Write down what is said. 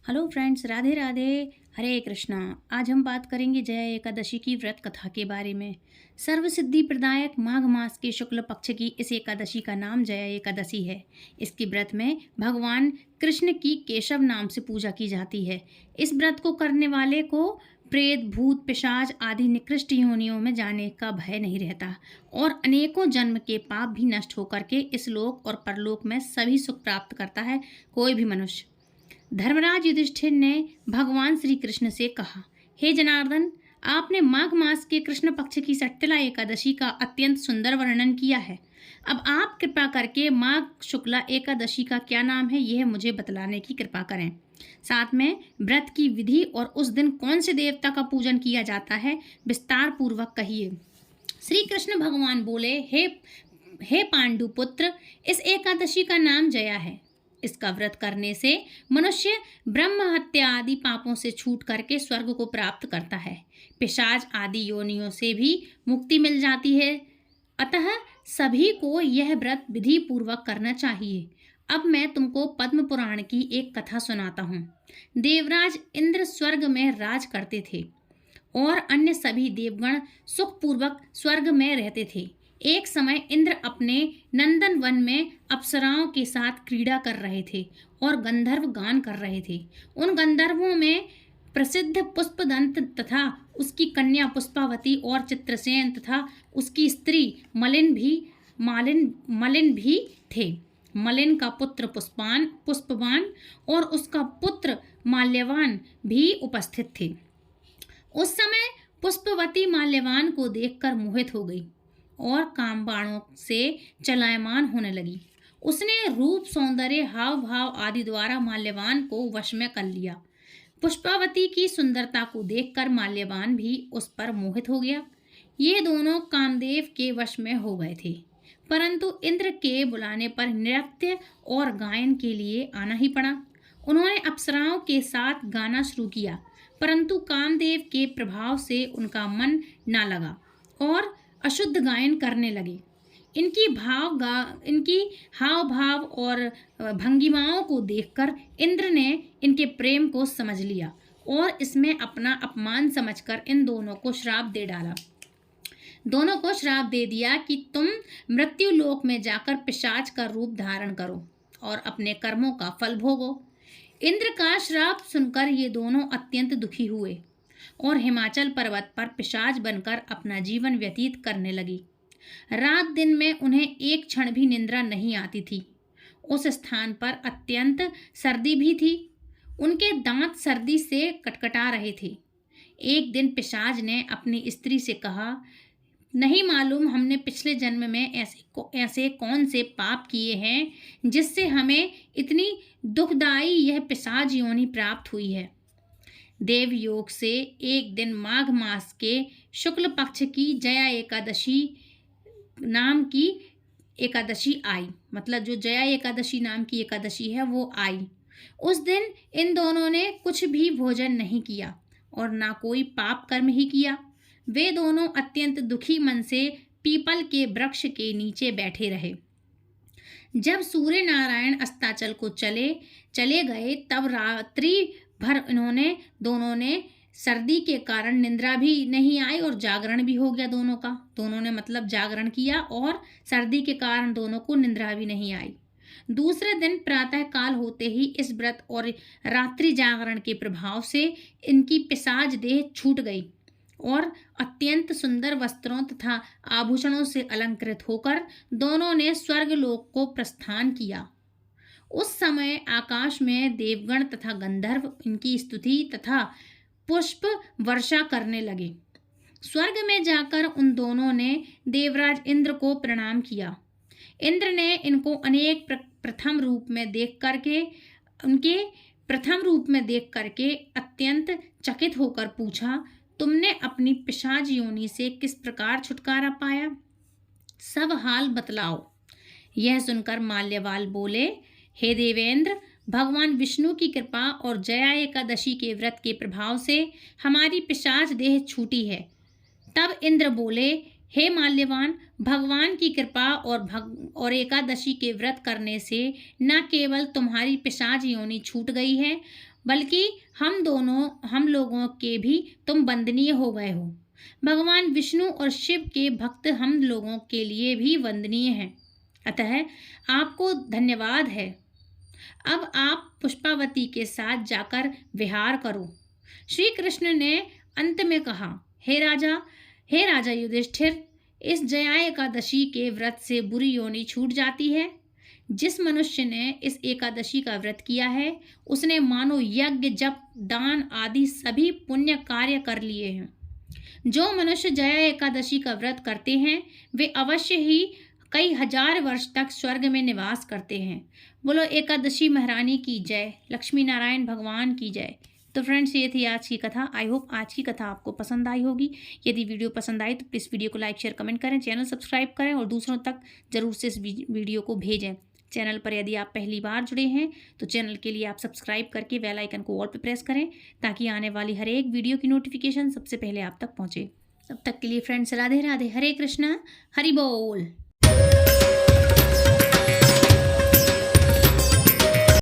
Hello friends, Radhe Radhe. Hare Krishna. आज हम बात करेंगे जया एकादशी की व्रत कथा के बारे में। सर्व सिद्धि प्रदायक माघ मास के शुक्ल पक्ष की इस एकादशी का नाम जया एकादशी है। इसकी व्रत में भगवान कृष्ण की केशव नाम से पूजा की जाती है। इस व्रत को करने वाले को प्रेत, भूत, पिशाच आदि निकृष्ट योनियों में जाने का भय नहीं रहता और अनेकों जन्म के पाप भी नष्ट होकर के इस लोक और परलोक में सभी सुख प्राप्त करता है कोई भी मनुष्य। धर्मराज युधिष्ठिर ने भगवान श्री कृष्ण से कहा, हे जनार्दन, आपने माघ मास के कृष्ण पक्ष की सट्टिला एकादशी का अत्यंत सुंदर वर्णन किया है। अब आप कृपा करके माघ शुक्ला एकादशी का क्या नाम है यह मुझे बतलाने की कृपा करें। साथ में व्रत की विधि और उस दिन कौन से देवता का पूजन किया जाता है विस्तार पूर्वक कहिए। श्री कृष्ण भगवान बोले, हे पांडु पुत्र, इस एकादशी का नाम जया है। इसका व्रत करने से मनुष्य ब्रह्म हत्या आदि पापों से छूट करके स्वर्ग को प्राप्त करता है। पिशाच आदि योनियों से भी मुक्ति मिल जाती है। अतः सभी को यह व्रत विधि पूर्वक करना चाहिए। अब मैं तुमको पद्म पुराण की एक कथा सुनाता हूँ। देवराज इंद्र स्वर्ग में राज करते थे और अन्य सभी देवगण सुखपूर्वक स्वर्ग में रहते थे। एक समय इंद्र अपने नंदन वन में अप्सराओं के साथ क्रीड़ा कर रहे थे और गंधर्व गान कर रहे थे। उन गंधर्वों में प्रसिद्ध पुष्पदंत तथा उसकी कन्या पुष्पावती और चित्रसेन तथा उसकी स्त्री मलिन भी थे। मलिन का पुत्र पुष्पवान और उसका पुत्र माल्यवान भी उपस्थित थे। उस समय पुष्पवती माल्यवान को देखकर मोहित हो गई और काम बाणों से चलायमान होने लगी। उसने रूप, सौंदर्य, हाव भाव आदि द्वारा माल्यवान को वश में कर लिया। पुष्पावती की सुंदरता को देखकर माल्यवान भी उस पर मोहित हो गया। ये दोनों कामदेव के वश में हो गए थे, परंतु इंद्र के बुलाने पर नृत्य और गायन के लिए आना ही पड़ा। उन्होंने अप्सराओं के साथ गाना शुरू किया, परंतु कामदेव के प्रभाव से उनका मन न लगा और अशुद्ध गायन करने लगे। इनकी हाव भाव और भंगिमाओं को देखकर इंद्र ने इनके प्रेम को समझ लिया और इसमें अपना अपमान समझकर इन दोनों को श्राप दे डाला। दोनों को श्राप दे दिया कि तुम मृत्यु लोक में जाकर पिशाच का रूप धारण करो और अपने कर्मों का फल भोगो। इंद्र का श्राप सुनकर ये दोनों अत्यंत दुखी हुए और हिमाचल पर्वत पर पिशाच बनकर अपना जीवन व्यतीत करने लगी। रात दिन में उन्हें एक क्षण भी निद्रा नहीं आती थी। उस स्थान पर अत्यंत सर्दी भी थी। उनके दांत सर्दी से कटकटा रहे थे। एक दिन पिशाच ने अपनी स्त्री से कहा, नहीं मालूम हमने पिछले जन्म में ऐसे कौन से पाप किए हैं जिससे हमें इतनी दुखदायी यह पिशाच योनि प्राप्त हुई है। देवयोग से एक दिन माघ मास के शुक्ल पक्ष की जया एकादशी नाम की एकादशी आई। मतलब जो जया एकादशी नाम की एकादशी है वो आई। उस दिन इन दोनों ने कुछ भी भोजन नहीं किया और ना कोई पाप कर्म ही किया। वे दोनों अत्यंत दुखी मन से पीपल के वृक्ष के नीचे बैठे रहे। जब सूर्य नारायण अस्ताचल को चले गए तब रात्रि भर दोनों ने सर्दी के कारण निंद्रा भी नहीं आई और जागरण भी हो गया दोनों का। दोनों ने मतलब जागरण किया और सर्दी के कारण दोनों को निंद्रा भी नहीं आई। दूसरे दिन प्रातः काल होते ही इस व्रत और रात्रि जागरण के प्रभाव से इनकी पिशाच देह छूट गई और अत्यंत सुंदर वस्त्रों तथा आभूषणों से अलंकृत होकर दोनों ने स्वर्गलोक को प्रस्थान किया। उस समय आकाश में देवगण तथा गंधर्व इनकी स्तुति तथा पुष्प वर्षा करने लगे। स्वर्ग में जाकर उन दोनों ने देवराज इंद्र को प्रणाम किया। इंद्र ने इनको अनेक प्रथम रूप में देख करके अत्यंत चकित होकर पूछा, तुमने अपनी पिशाच योनि से किस प्रकार छुटकारा पाया? सब हाल बतलाओ। यह सुनकर माल्यवाल बोले, हे देवेंद्र, भगवान विष्णु की कृपा और जया एकादशी के व्रत के प्रभाव से हमारी पिशाच देह छूटी है। तब इंद्र बोले, हे माल्यवान, भगवान की कृपा और एकादशी के व्रत करने से न केवल तुम्हारी पिशाच योनि छूट गई है, बल्कि हम लोगों के भी तुम वंदनीय हो गए हो। भगवान विष्णु और शिव के भक्त हम लोगों के लिए भी वंदनीय हैं, अतः आपको धन्यवाद है। अब आप पुष्पावती के साथ जाकर विहार करो। श्री कृष्ण ने अंत में कहा, हे राजा युधिष्ठिर, इस जया एकादशी के व्रत से बुरी योनि छूट जाती है। जिस मनुष्य ने इस एकादशी का व्रत किया है, उसने मानो यज्ञ, जप, दान आदि सभी पुण्य कार्य कर लिए हैं। जो मनुष्य जया एकादशी का व्रत करते हैं, वे अवश्य ही कई हजार वर्ष तक स्वर्ग में निवास करते हैं। बोलो एकादशी महारानी की जय, लक्ष्मी नारायण भगवान की जय। तो फ्रेंड्स, ये थी आज की कथा। आई होप आज की कथा आपको पसंद आई होगी। यदि वीडियो पसंद आई तो प्लीज़ वीडियो को लाइक, शेयर, कमेंट करें, चैनल सब्सक्राइब करें और दूसरों तक जरूर से इस वीडियो को भेजें। चैनल पर यदि आप पहली बार जुड़े हैं तो चैनल के लिए आप सब्सक्राइब करके बेल आइकन को ऑल पे प्रेस करें, ताकि आने वाली हर एक वीडियो की नोटिफिकेशन सबसे पहले आप तक पहुंचे। तब तक के लिए फ्रेंड्स, राधे राधे, हरे कृष्णा, हरि बोल।